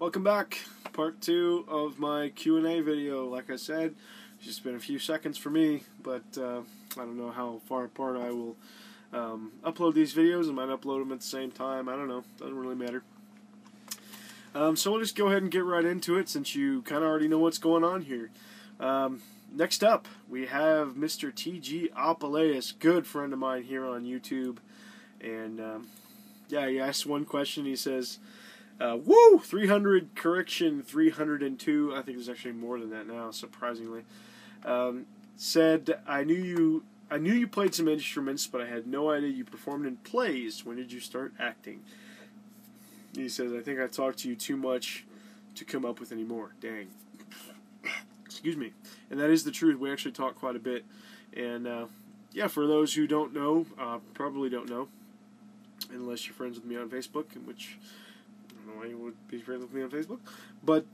Welcome back. Part 2 of my Q&A video. Like I said, it's just been a few seconds for me, but I don't know how far apart I will upload these videos. I might upload them at the same time. I don't know. Doesn't really matter. So we'll just go ahead and get right into it since you kind of already know what's going on here. Next up, we have Mr. T.G. Apaleus, good friend of mine here on YouTube. And yeah, he asked one question. He says, woo! 300, correction, 302. I think there's actually more than that now, surprisingly. Said, I knew you played some instruments, but I had no idea you performed in plays. When did you start acting? He says, I think I talked to you too much to come up with any more. Dang. Excuse me. And that is the truth. We actually talk quite a bit. And, yeah, for those who don't know, probably don't know, unless you're friends with me on Facebook, in which I don't know why you would be friends with me on Facebook. But,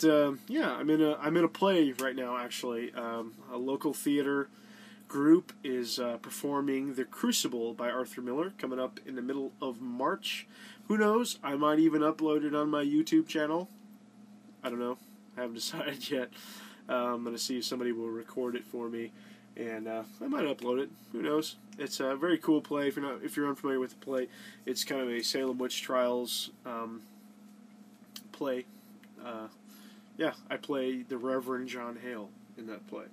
yeah, I'm in a play right now, actually. A local theater group is performing The Crucible by Arthur Miller, coming up in the middle of March. Who knows? I might even upload it on my YouTube channel. I don't know. I haven't decided yet. I'm going to see if somebody will record it for me, and I might upload it. Who knows? It's a very cool play. If you're unfamiliar with the play, it's kind of a Salem witch trials play. Yeah, I play the Reverend John Hale in that play.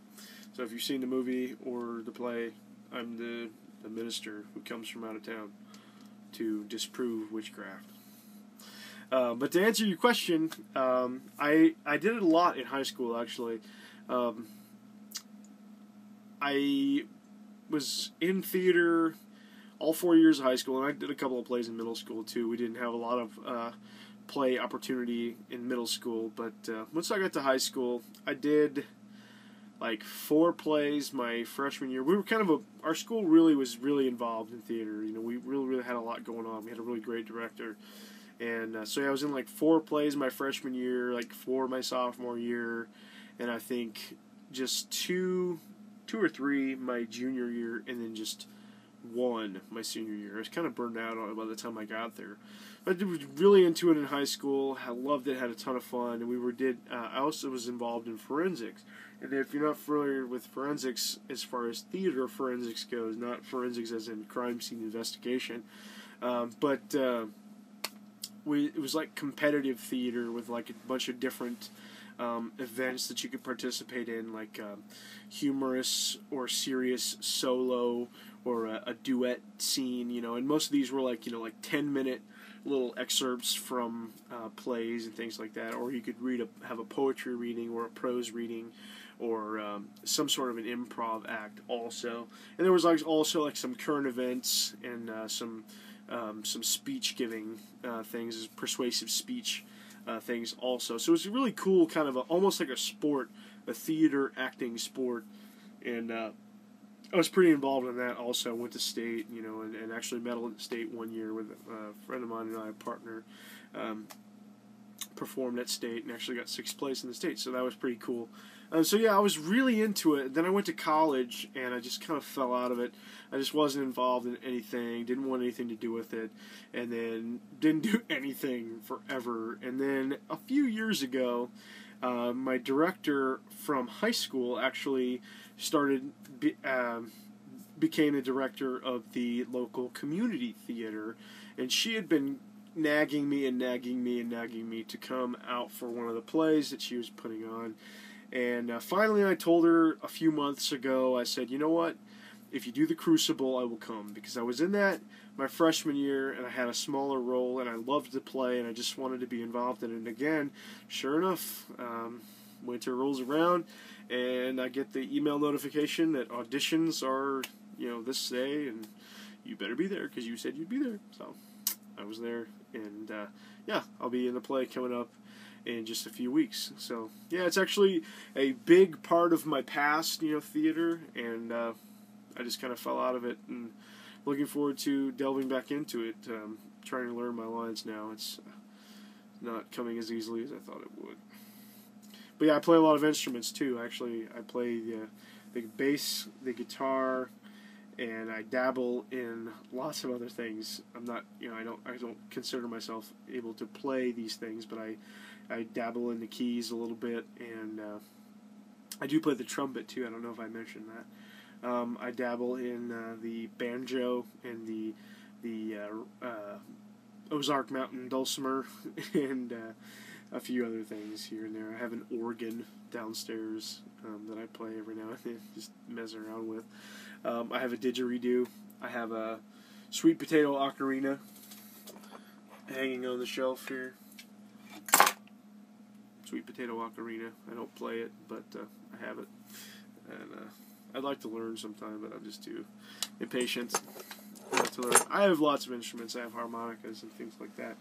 So if you've seen the movie or the play, I'm the minister who comes from out of town to disprove witchcraft. But to answer your question, I did it a lot in high school, actually. I was in theater all 4 years of high school, and I did a couple of plays in middle school, too. We didn't have a lot of play opportunity in middle school, but once I got to high school, I did like 4 plays my freshman year. We were kind of our school really was really involved in theater. You know, we really had a lot going on. We had a really great director. And so yeah, I was in like 4 plays my freshman year, like 4 my sophomore year, and I think just two or three my junior year, and then just 1 my senior year. I was kind of burned out on it by the time I got there. But I was really into it in high school. I loved it, had a ton of fun, and I also was involved in forensics. And if you're not familiar with forensics, as far as theater forensics goes, not forensics as in crime scene investigation, but it was like competitive theater with like a bunch of different events that you could participate in, like humorous or serious solo or a duet scene, you know. And most of these were like 10-minute little excerpts from plays and things like that, or you could have a poetry reading or a prose reading, or some sort of an improv act also. And there was also some current events and some speech giving things, persuasive speech things also. So it was a really cool kind of almost like a sport, a theater acting sport, and I was pretty involved in that also. Went to state, and actually medaled at state one year with a friend of mine and I, a partner, performed at state and actually got 6th place in the state, so that was pretty cool. So yeah, I was really into it. Then I went to college, and I just kind of fell out of it. I just wasn't involved in anything, didn't want anything to do with it, and then didn't do anything forever. And then a few years ago, my director from high school actually became the director of the local community theater, and she had been nagging me to come out for one of the plays that she was putting on. And finally I told her a few months ago, I said, you know what, if you do The Crucible, I will come, because I was in that my freshman year, and I had a smaller role, and I loved the play, and I just wanted to be involved in it. And again, sure enough, winter rolls around, and I get the email notification that auditions are, this day, and you better be there, because you said you'd be there. So I was there, and yeah, I'll be in the play coming up in just a few weeks. So yeah, it's actually a big part of my past, theater, and I just kind of fell out of it, and looking forward to delving back into it, trying to learn my lines now. It's not coming as easily as I thought it would. But yeah, I play a lot of instruments too. Actually, I play the bass, the guitar, and I dabble in lots of other things. I'm not, I don't consider myself able to play these things, but I dabble in the keys a little bit, and I do play the trumpet too. I don't know if I mentioned that. I dabble in the banjo and the Ozark Mountain dulcimer and a few other things here and there. I have an organ downstairs that I play every now and then, just mess around with. I have a didgeridoo. I have a sweet potato ocarina hanging on the shelf here. Sweet potato ocarina. I don't play it, but I have it. And I'd like to learn sometime, but I'm just too impatient to learn. I have lots of instruments. I have harmonicas and things like that.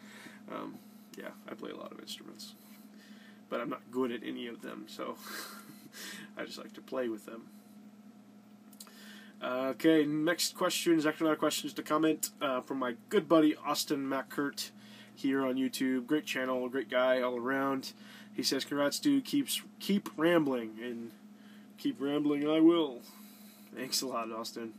Yeah, I play a lot of instruments. But I'm not good at any of them, so I just like to play with them. Okay, next question is actually not a question, just a comment from my good buddy Austin McCurt here on YouTube. Great channel, great guy all around. He says, "Congrats, dude. Keep rambling," and keep rambling I will. Thanks a lot, Austin.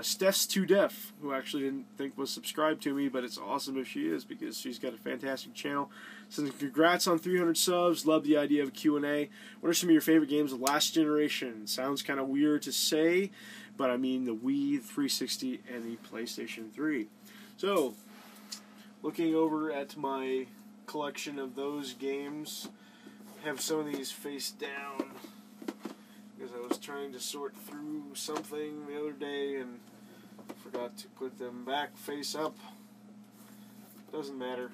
Steph's Too Deaf, who I actually didn't think was subscribed to me, but it's awesome if she is, because she's got a fantastic channel. Says, "Congrats on 300 subs. Love the idea of a Q&A. What are some of your favorite games of last generation?" Sounds kind of weird to say, but I mean the Wii, 360, and the PlayStation 3. So, looking over at my collection of those games, I have some of these face down, because I was trying to sort through something the other day and forgot to put them back face up. Doesn't matter.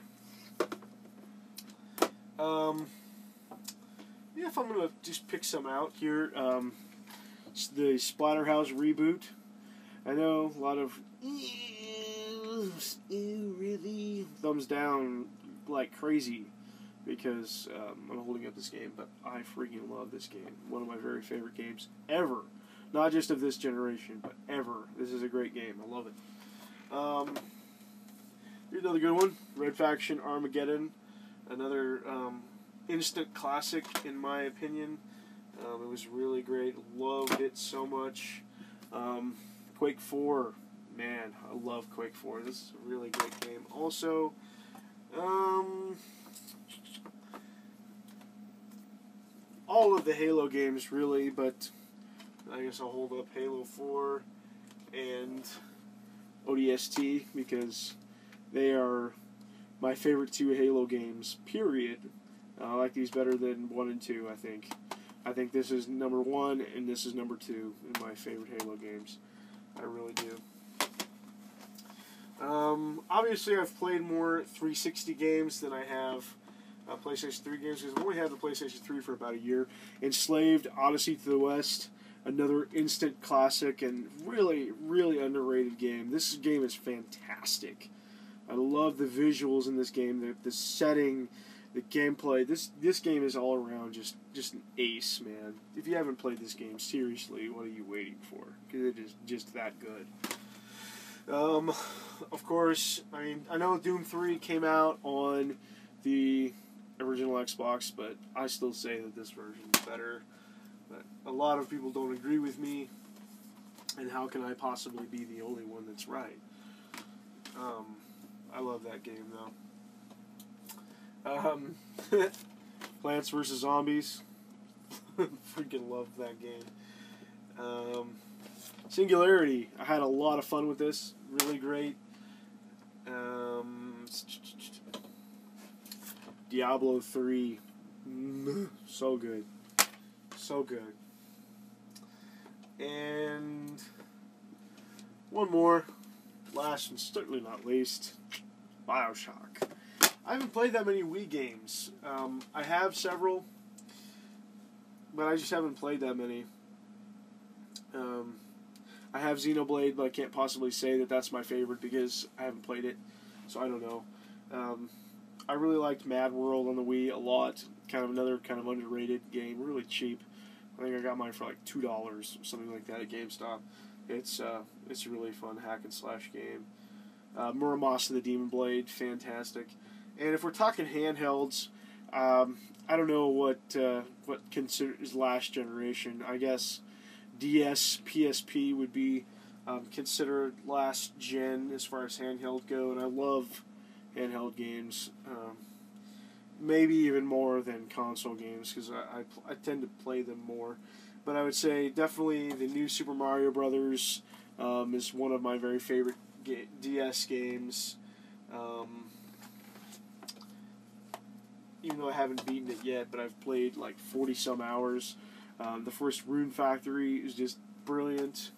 Yeah, if I'm going to just pick some out here, the Splatterhouse reboot. I know a lot of really thumbs down like crazy, because I'm holding up this game, but I freaking love this game. One of my very favorite games ever. Not just of this generation, but ever. This is a great game. I love it. Here's another good one. Red Faction Armageddon. Another instant classic, in my opinion. It was really great. Loved it so much. Quake 4. Man, I love Quake 4. This is a really great game. Also, all of the Halo games, really, but I guess I'll hold up Halo 4 and ODST, because they are my favorite two Halo games, period. I like these better than 1 and 2, I think. I think this is number 1, and this is number 2 in my favorite Halo games. I really do. Obviously, I've played more 360 games than I have PlayStation 3 games, because I've only had the PlayStation 3 for about a year. Enslaved, Odyssey to the West, another instant classic and really, really underrated game. This game is fantastic. I love the visuals in this game, the setting, the gameplay. This game is all around just an ace, man. If you haven't played this game, seriously, what are you waiting for? Because it is just that good. Of course, I mean, I know Doom 3 came out on the original Xbox, but I still say that this version is better. But a lot of people don't agree with me, and how can I possibly be the only one that's right? I love that game, though. Plants vs. Zombies. Freaking love that game. Singularity. I had a lot of fun with this. Really great. Diablo 3. So good. So good. And one more. Last and certainly not least, BioShock. I haven't played that many Wii games. I have several, but I just haven't played that many. I have Xenoblade, but I can't possibly say that that's my favorite because I haven't played it, so I don't know. I really liked Mad World on the Wii a lot. Kind of another kind of underrated game, really cheap. I think I got mine for like $2 or something like that at GameStop. It's a really fun hack and slash game. Muramasa the Demon Blade, fantastic. And if we're talking handhelds, I don't know what considers last generation. I guess DS, PSP would be considered last gen as far as handheld go, and I love handheld games. Maybe even more than console games because I tend to play them more. But I would say definitely the new Super Mario Brothers is one of my very favorite DS games. Even though I haven't beaten it yet, but I've played like 40 some hours. The first Rune Factory is just brilliant.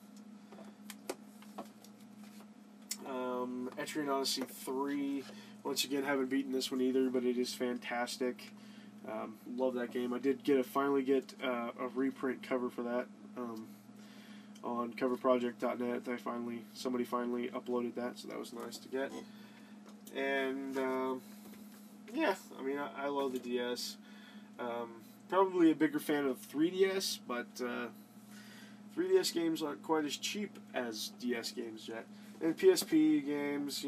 Etrian Odyssey 3. Once again, haven't beaten this one either, but it is fantastic. Love that game. I did finally get a reprint cover for that on coverproject.net. Somebody finally uploaded that, so that was nice to get. And yeah, I mean, I love the DS. Probably a bigger fan of 3DS, but 3DS games aren't quite as cheap as DS games yet. And PSP games,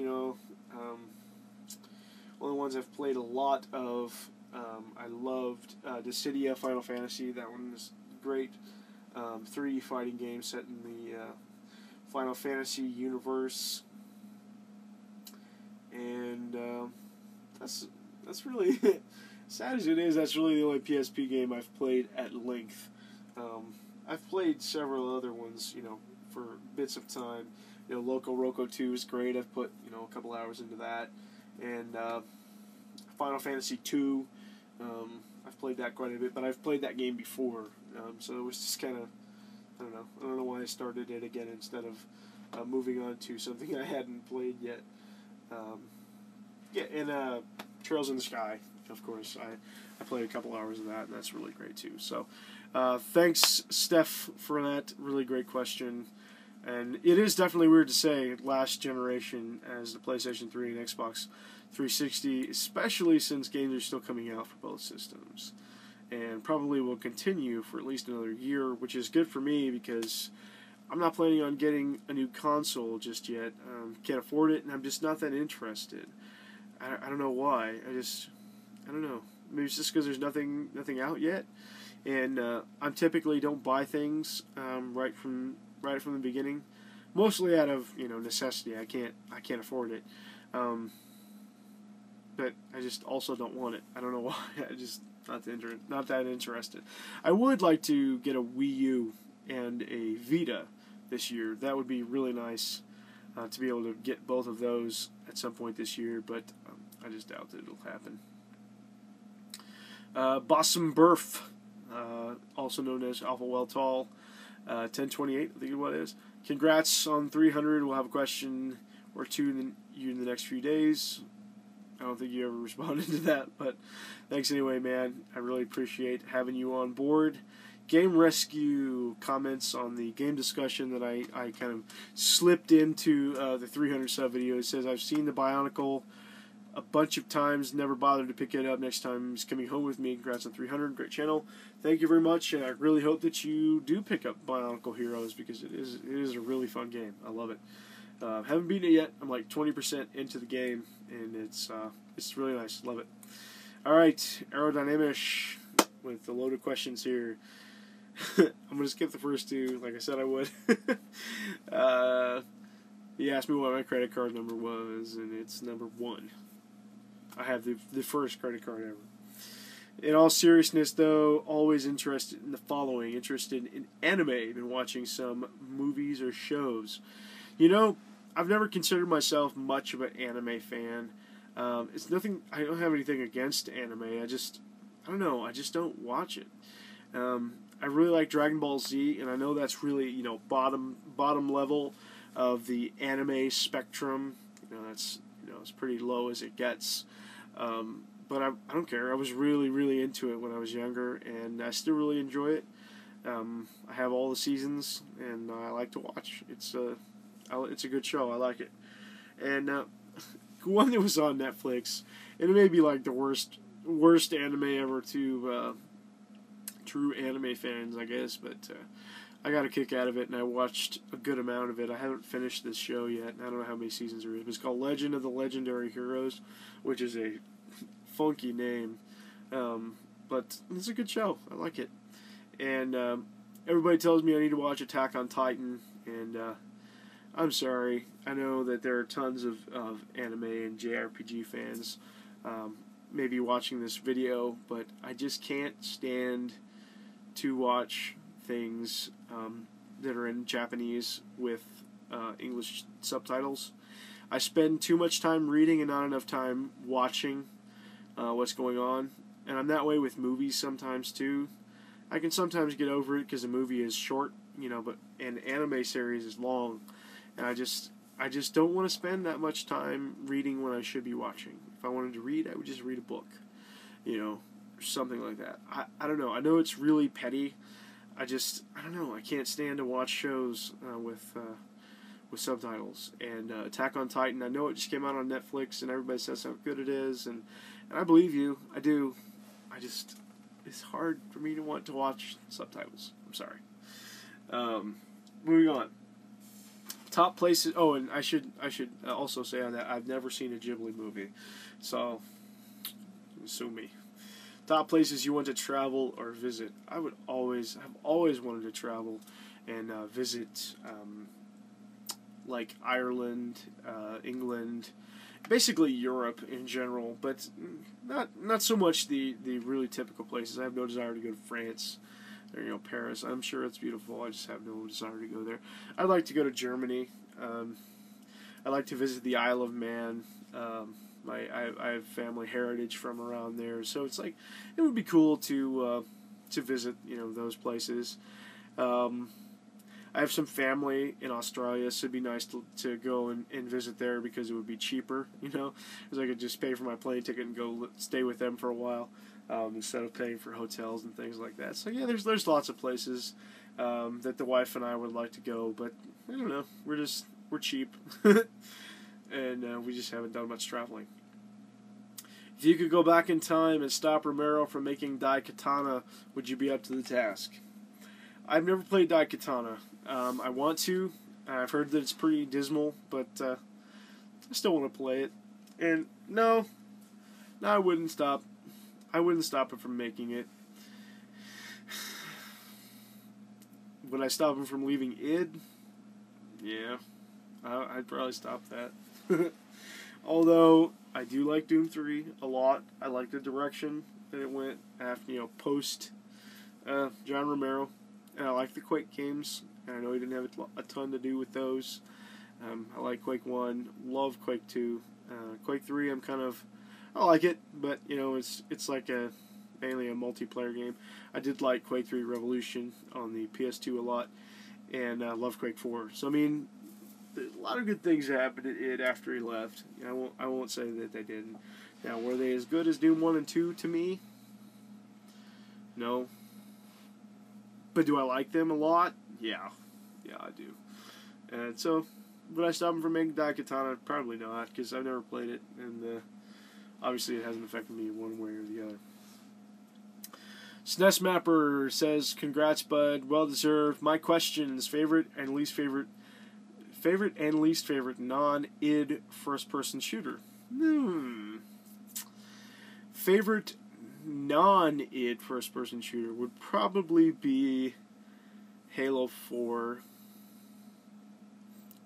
only ones I've played a lot of. I loved Dissidia Final Fantasy. That one is great. 3D fighting game set in the Final Fantasy universe. And that's really sad as it is. That's really the only PSP game I've played at length. I've played several other ones, for bits of time. Loco Roco 2 is great. I've put a couple hours into that, and Final Fantasy 2. I've played that quite a bit, but I've played that game before, so it was just kind of, I don't know why I started it again instead of moving on to something I hadn't played yet. And Trails in the Sky, of course. I played a couple hours of that, and that's really great too. So, thanks, Steph, for that really great question. And it is definitely weird to say last generation as the PlayStation 3 and Xbox 360, especially since games are still coming out for both systems. And probably will continue for at least another year, which is good for me because I'm not planning on getting a new console just yet. Can't afford it, and I'm just not that interested. I don't know why. I don't know. Maybe it's just because there's nothing out yet. And I typically don't buy things right from the beginning, mostly out of necessity. I can't afford it, but I just also don't want it. I don't know why. I just not that interested. I would like to get a Wii U and a Vita this year. That would be really nice to be able to get both of those at some point this year, but I just doubt that it'll happen. Bossum Burf, also known as Alpha Well Tall, 1028, I think is what it is. Congrats on 300. We'll have a question or two in the next few days. I don't think you ever responded to that, but thanks anyway, man. I really appreciate having you on board. Game Rescue comments on the game discussion that I kind of slipped into the 300 sub video. It says, I've seen the Bionicle a bunch of times, never bothered to pick it up. Next time he's coming home with me. Congrats on 300. Great channel. Thank you very much, and I really hope that you do pick up Bionicle Heroes because it is a really fun game. I love it. Haven't beaten it yet. I'm like 20% into the game, and it's really nice. Love it. All right, Aerodynamish with the loaded questions here. I'm going to skip the first two, like I said I would. He asked me what my credit card number was, and it's number 1. I have the first credit card ever. In all seriousness, though, always interested in the following. Interested in anime. Been watching some movies or shows. I've never considered myself much of an anime fan. It's nothing. I don't have anything against anime. I don't know. I just don't watch it. I really like Dragon Ball Z, and I know that's really bottom level of the anime spectrum. That's it's pretty low as it gets. But I don't care. I was really, really into it when I was younger, and I still really enjoy it. I have all the seasons, and I like to watch. It's a good show. I like it. And one that was on Netflix, and it may be like the worst anime ever to true anime fans, I guess, but I got a kick out of it, and I watched a good amount of it. I haven't finished this show yet, and I don't know how many seasons there is. But it's called Legend of the Legendary Heroes, which is a funky name, but it's a good show. I like it. And everybody tells me I need to watch Attack on Titan, and I'm sorry. I know that there are tons of anime and JRPG fans maybe watching this video, but I just can't stand to watch things that are in Japanese with English subtitles. I spend too much time reading and not enough time watching what's going on, and I'm that way with movies sometimes too. I can sometimes get over it because a movie is short, but an anime series is long, and I just don't want to spend that much time reading when I should be watching. If I wanted to read, I would just read a book, or something like that. I don't know. I know it's really petty. I don't know. I can't stand to watch shows with subtitles. And Attack on Titan, I know it just came out on Netflix, and everybody says how good it is, and I believe you. I do. It's hard for me to want to watch subtitles. I'm sorry. Moving on. Top places. Oh, and I should also say on that I've never seen a Ghibli movie, so sue me. Top places you want to travel or visit. I've always wanted to travel and visit, like Ireland, England, basically Europe in general, but not so much the really typical places. I have no desire to go to France or Paris. I'm sure it's beautiful. I just have no desire to go there. I'd like to go to Germany. I'd like to visit the Isle of Man. I have family heritage from around there, so it's like it would be cool to visit those places. I have some family in Australia, so it'd be nice to go and visit there because it would be cheaper, because I could just pay for my plane ticket and go stay with them for a while instead of paying for hotels and things like that. So yeah, there's lots of places that the wife and I would like to go, but I don't know, we're cheap and we just haven't done much traveling. If you could go back in time and stop Romero from making Daikatana, would you be up to the task? I've never played Daikatana. I want to. I've heard that it's pretty dismal, but I still want to play it. And no, I wouldn't stop. I wouldn't stop him from making it. Would I stop him from leaving id? Yeah, I'd probably stop that. Although I do like Doom 3 a lot. I like the direction that it went after, post John Romero. And I like the Quake games, and I know he didn't have a ton to do with those. I like Quake 1, love Quake 2. Quake 3, I like it, but, it's like mainly a multiplayer game. I did like Quake 3 Revolution on the PS2 a lot, and I love Quake 4. So, there's a lot of good things happened to it after he left. I won't say that they didn't. Now, were they as good as Doom 1 and 2 to me? No. But do I like them a lot? Yeah, I do. And so, would I stop him from making Daikatana? Probably not, because I've never played it, and obviously it hasn't affected me one way or the other. SNES Mapper says, "Congrats, bud. Well deserved. My questions: favorite and least favorite non-id first-person shooter. Favorite non-id first-person shooter would probably be Halo 4.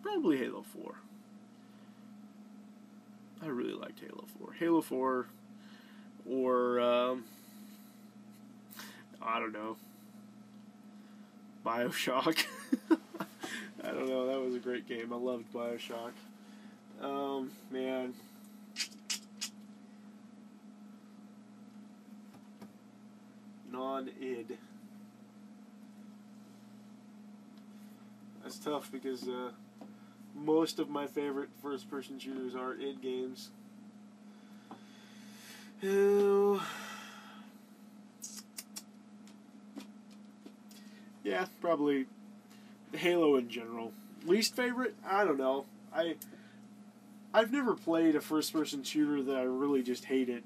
Probably Halo 4. I really liked Halo 4. Halo 4 or I don't know, BioShock. I don't know, that was a great game. I loved BioShock. Man. Non-id. That's tough because most of my favorite first-person shooters are id games. Yeah, probably Halo in general. Least favorite? I don't know. I've never played a first-person shooter that I really just hated.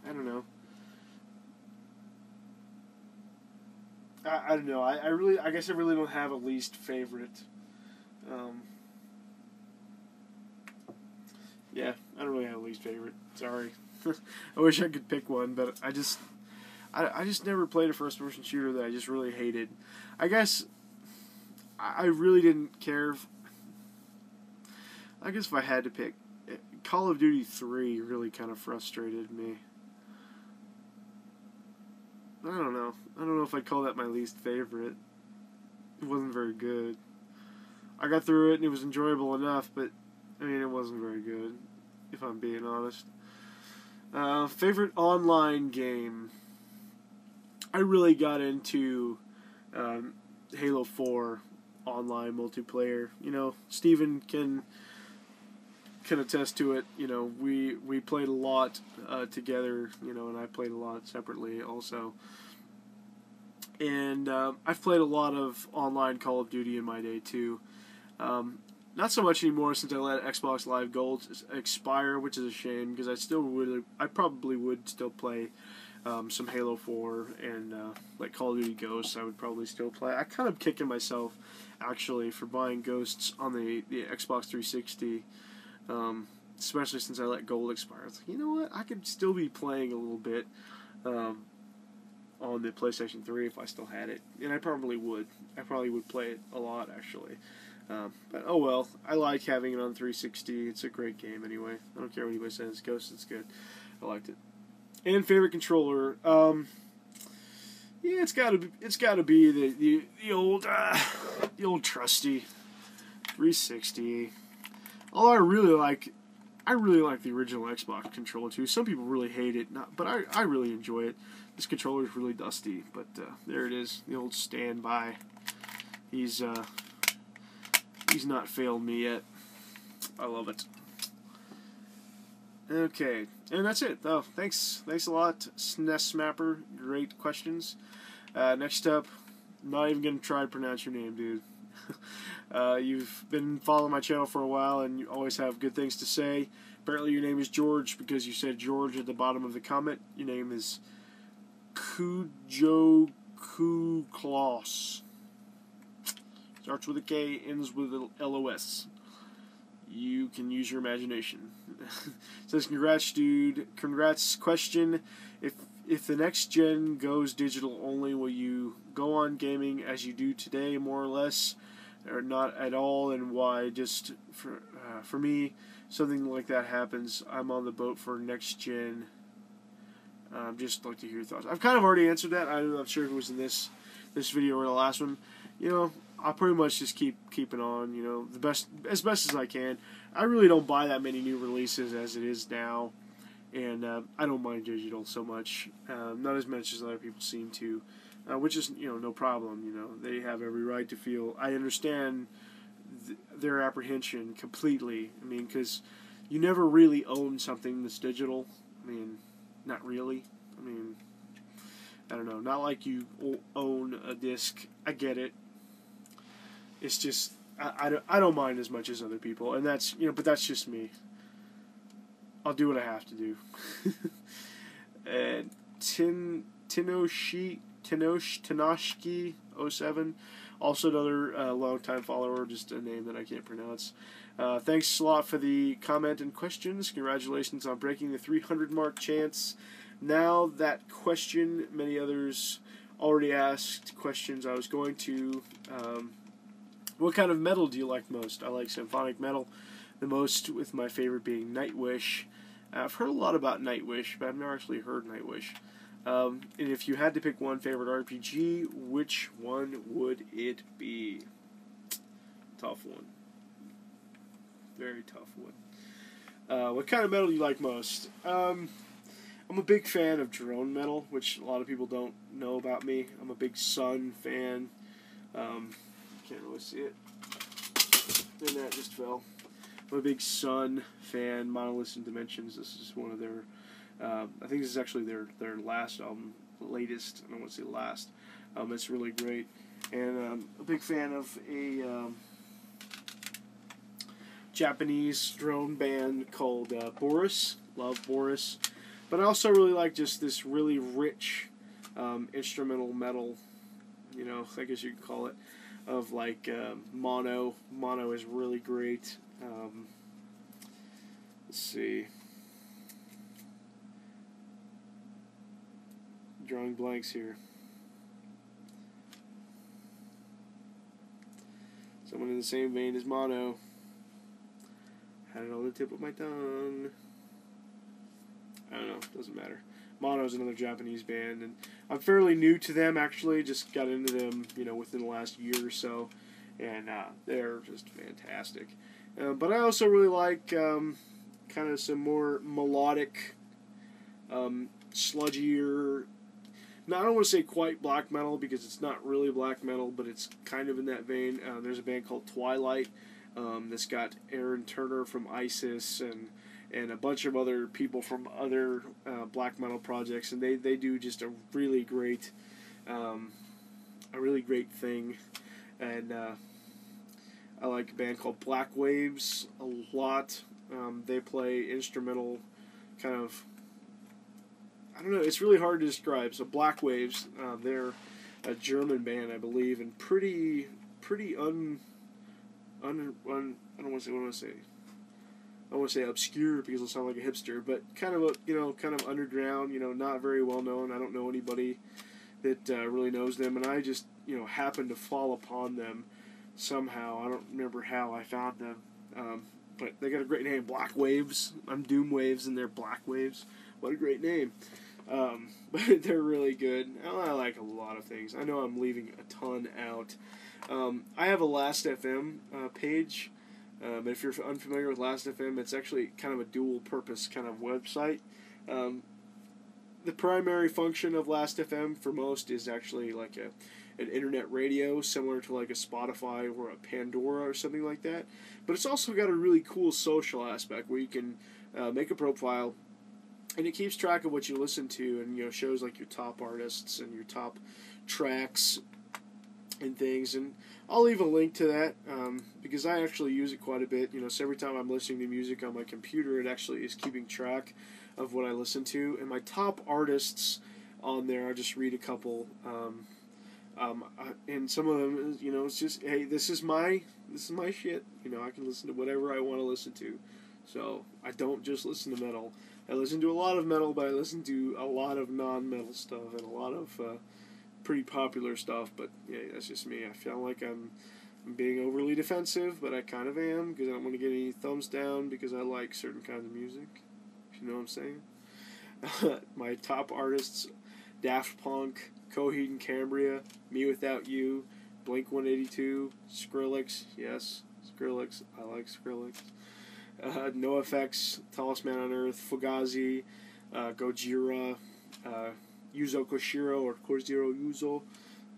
I don't know. I don't know. I guess I really don't have a least favorite. Yeah, I don't really have a least favorite. Sorry. I wish I could pick one, but I just never played a first-person shooter that I just really hated. I guess I really didn't care. I guess if I had to pick, Call of Duty 3 really kind of frustrated me. I don't know. I don't know if I'd call that my least favorite. It wasn't very good. I got through it and it was enjoyable enough, but I mean, it wasn't very good, if I'm being honest. Favorite online game? I really got into Halo 4 online multiplayer. You know, Steven can attest to it. You know, we played a lot together, you know, and I played a lot separately also. And I've played a lot of online Call of Duty in my day too. Not so much anymore since I let Xbox Live Gold expire, which is a shame because I probably would still play some Halo 4 and like Call of Duty Ghosts. I would probably still play. I kind of kicking myself actually for buying Ghosts on the Xbox 360, especially since I let Gold expire. It's like, you know what? I could still be playing a little bit on the PlayStation 3 if I still had it, and I probably would. I probably would play it a lot actually. But oh well, I like having it on 360. It's a great game anyway. I don't care what anybody says. Ghost, it's good. I liked it. And favorite controller, yeah, it's gotta be the old trusty 360. Although I really like the original Xbox controller too. Some people really hate it, but I really enjoy it. This controller is really dusty, but there it is, the old standby. He's not failed me yet. I love it. Okay, and that's it. Oh, thanks a lot, SNES Mapper. Great questions. Next up, I'm not even gonna try to pronounce your name, dude. You've been following my channel for a while, and you always have good things to say. Apparently, your name is George because you said George at the bottom of the comment. Your name is Kujoku Kloss. Starts with a K, ends with a LOS. You can use your imagination. Says, congrats, dude. Congrats. Question: If the next gen goes digital only, will you go on gaming as you do today, more or less, or not at all, and why? Just for me, something like that happens. I'm on the boat for next gen. Just like to hear your thoughts. I've kind of already answered that. I'm not sure if it was in this video or the last one. You know, I'll pretty much just keep it on. You know, as best as I can. I really don't buy that many new releases as it is now, and I don't mind digital so much. Not as much as other people seem to, which is, you know, no problem. You know, they have every right to feel. I understand their apprehension completely. I mean, because you never really own something that's digital. I mean, not really. I mean, I don't know. Not like you own a disc. I get it. It's just I don't mind as much as other people, and that's, you know, but that's just me. I'll do what I have to do. And Tenoshki 07, also another long-time follower, just a name that I can't pronounce. Thanks a lot for the comment and questions. Congratulations on breaking the 300 mark chance. Now that question, many others already asked questions I was going to. What kind of metal do you like most? I like symphonic metal the most, with my favorite being Nightwish. I've heard a lot about Nightwish, but I've never actually heard Nightwish. And if you had to pick one favorite RPG, which one would it be? Tough one. Very tough one. What kind of metal do you like most? I'm a big fan of drone metal, which a lot of people don't know about me. I'm a big Sun fan. Can't really see it. And that just fell. I'm a big Sun fan. Monoliths and Dimensions. This is one of their. I think this is actually their last album, latest. I don't want to say last. It's really great, and I'm a big fan of a Japanese drone band called Boris. Love Boris, but I also really like just this really rich instrumental metal. You know, I guess you could call it. Of like mono. Mono is really great. Let's see. drawing blanks here. Someone in the same vein as Mono. Had it on the tip of my tongue. I don't know, doesn't matter. Mono's another Japanese band, and I'm fairly new to them, actually. Just got into them, within the last year or so, and they're just fantastic. But I also really like kind of some more melodic, sludgier, I don't want to say quite black metal, because it's not really black metal, but it's kind of in that vein. There's a band called Twilight that's got Aaron Turner from ISIS and a bunch of other people from other black metal projects, and they do just a really great thing. And I like a band called Blackwaves a lot. They play instrumental kind of, I don't know, it's really hard to describe. So Blackwaves, they're a German band, I believe, and pretty I don't want to say, what do I say? I don't want to say obscure because it'll sound like a hipster, but kind of underground, not very well known. I don't know anybody that really knows them, and I just, happened to fall upon them somehow. I don't remember how I found them, but they got a great name, Blackwaves. I'm Doomwaves, and they're Blackwaves. What a great name. But they're really good. I like a lot of things. I know I'm leaving a ton out. I have a Last.fm page. But if you're unfamiliar with Last.fm, it's actually kind of a dual-purpose kind of website. The primary function of Last.fm for most is actually like an internet radio, similar to like a Spotify or a Pandora or something like that. But it's also got a really cool social aspect where you can make a profile, and it keeps track of what you listen to, and shows like your top artists and your top tracks and things. And I'll leave a link to that because I actually use it quite a bit. So every time I'm listening to music on my computer, it actually is keeping track of what I listen to. And my top artists on there, I just read a couple. And some of them, it's just, hey, this is my shit. I can listen to whatever I want to listen to. So I don't just listen to metal. I listen to a lot of metal, but I listen to a lot of non-metal stuff and a lot of pretty popular stuff. But yeah, that's just me. I feel like I'm being overly defensive, but I kind of am, because I don't want to get any thumbs down because I like certain kinds of music. If you know what I'm saying. My top artists: Daft Punk, Coheed and Cambria, Me Without You, Blink-182, Skrillex. Yes, Skrillex. I like Skrillex. NoFX, Tallest Man on Earth, Fugazi, Gojira, Yuzo Koshiro, or Koshiro Yuzo,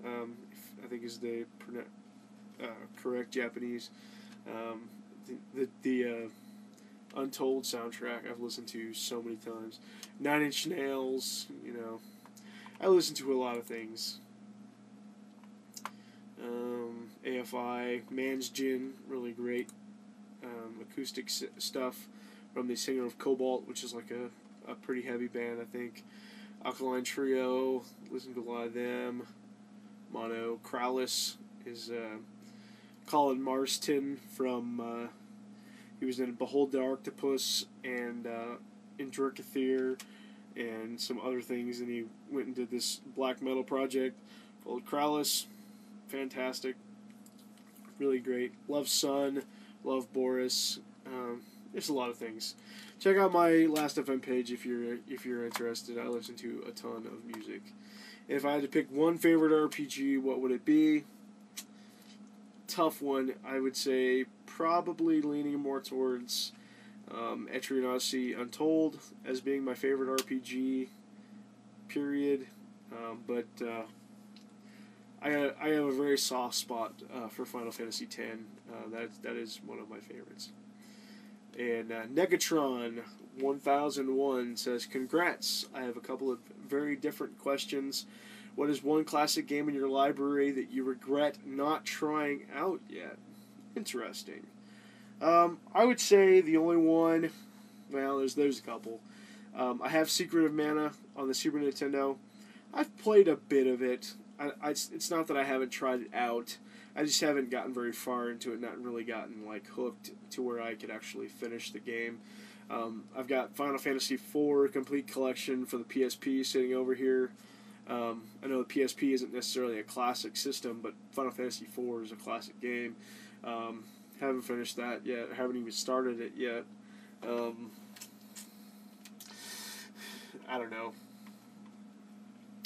I think is the correct Japanese. The Untold soundtrack I've listened to so many times. 9 Inch Nails, I listen to a lot of things. AFI, Man's Gin, really great. Acoustic stuff from the singer of Cobalt, which is like a pretty heavy band, I think. Alkaline Trio, listen to a lot of them. Mono. Kraulis is Colin Marston from, he was in Behold the Octopus and Indrakathir and some other things, and he went and did this black metal project called Kraulis. Fantastic. Really great. Love Sun. Love Boris. There's a lot of things. Check out my Last.fm page if you're interested. I listen to a ton of music. If I had to pick one favorite RPG, what would it be? Tough one. I would say probably leaning more towards Etrian Odyssey Untold as being my favorite RPG. Period. But I have a very soft spot for Final Fantasy X. That is one of my favorites. And Negatron 1001 says, "Congrats! I have a couple of very different questions. What is one classic game in your library that you regret not trying out yet?" Interesting. I would say the only one. Well, there's a couple. I have Secret of Mana on the Super Nintendo. I've played a bit of it. It's not that I haven't tried it out. I just haven't gotten very far into it, not really gotten hooked to where I could actually finish the game. I've got Final Fantasy IV Complete Collection for the PSP sitting over here. I know the PSP isn't necessarily a classic system, but Final Fantasy IV is a classic game. Haven't finished that yet. Haven't even started it yet. I don't know.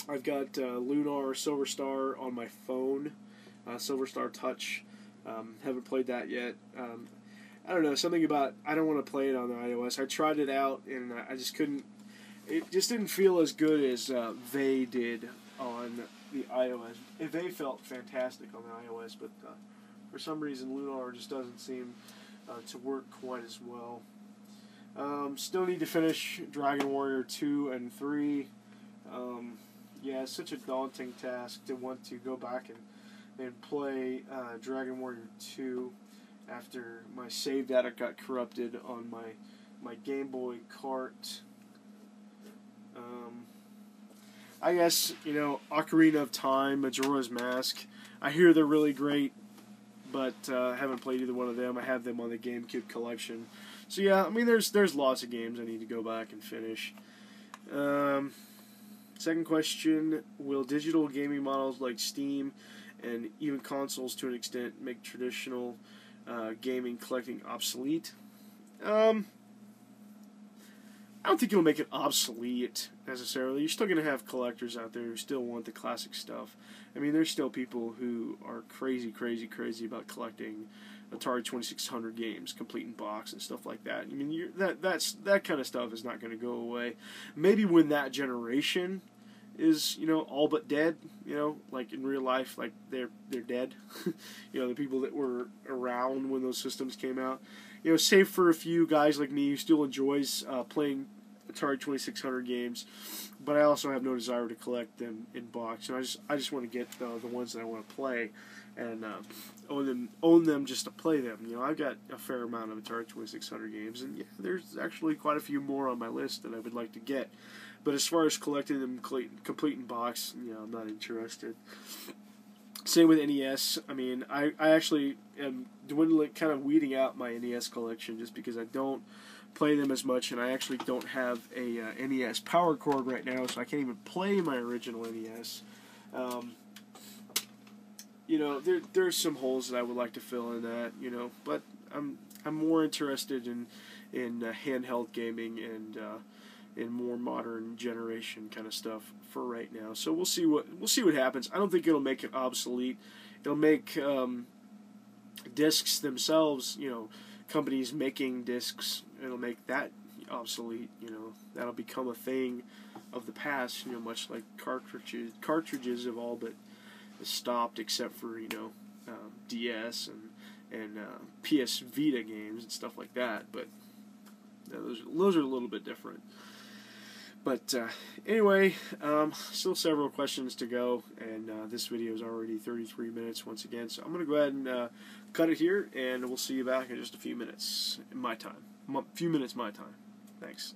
I've got Lunar Silver Star on my phone, Silver Star Touch. Haven't played that yet. I don't know, something about, I don't want to play it on the iOS. I tried it out, and I just couldn't, it just didn't feel as good as they did on the iOS. They felt fantastic on the iOS, but for some reason Lunar just doesn't seem to work quite as well. Still need to finish Dragon Warrior 2 and 3. Yeah, it's such a daunting task to want to go back and play Dragon Warrior 2 after my save data got corrupted on my Game Boy cart. I guess, Ocarina of Time, Majora's Mask, I hear they're really great, but I haven't played either one of them. I have them on the GameCube collection. So yeah, I mean, there's lots of games I need to go back and finish. Second question, will digital gaming models like Steam and even consoles to an extent make traditional gaming collecting obsolete? I don't think it'll make it obsolete necessarily. You're still going to have collectors out there who still want the classic stuff. I mean, there's still people who are crazy about collecting Atari 2600 games, complete in box and stuff like that. I mean, that kind of stuff is not going to go away. Maybe when that generation is, all but dead, like in real life, like they're dead. The people that were around when those systems came out. Save for a few guys like me who still enjoys playing Atari 2600 games, but I also have no desire to collect them in box. I just want to get the ones that I want to play and own them just to play them. I've got a fair amount of Atari 2600 games, and yeah, there's actually quite a few more on my list that I would like to get. But as far as collecting them complete in box, I'm not interested. Same with NES. I mean, I actually am dwindling, kind of weeding out my NES collection just because I don't play them as much, and I actually don't have a NES power cord right now, so I can't even play my original NES. There's some holes that I would like to fill in that, but I'm more interested in handheld gaming and in more modern generation kind of stuff for right now. So we'll see what happens. I don't think it'll make it obsolete. It'll make discs themselves, companies making discs, it'll make that obsolete. That'll become a thing of the past. Much like cartridges have all but stopped, except for DS and PS Vita games and stuff like that. But those are a little bit different. But anyway, still several questions to go, and this video is already 33 minutes once again. So I'm going to go ahead and cut it here, and we'll see you back in just a few minutes my time. Thanks.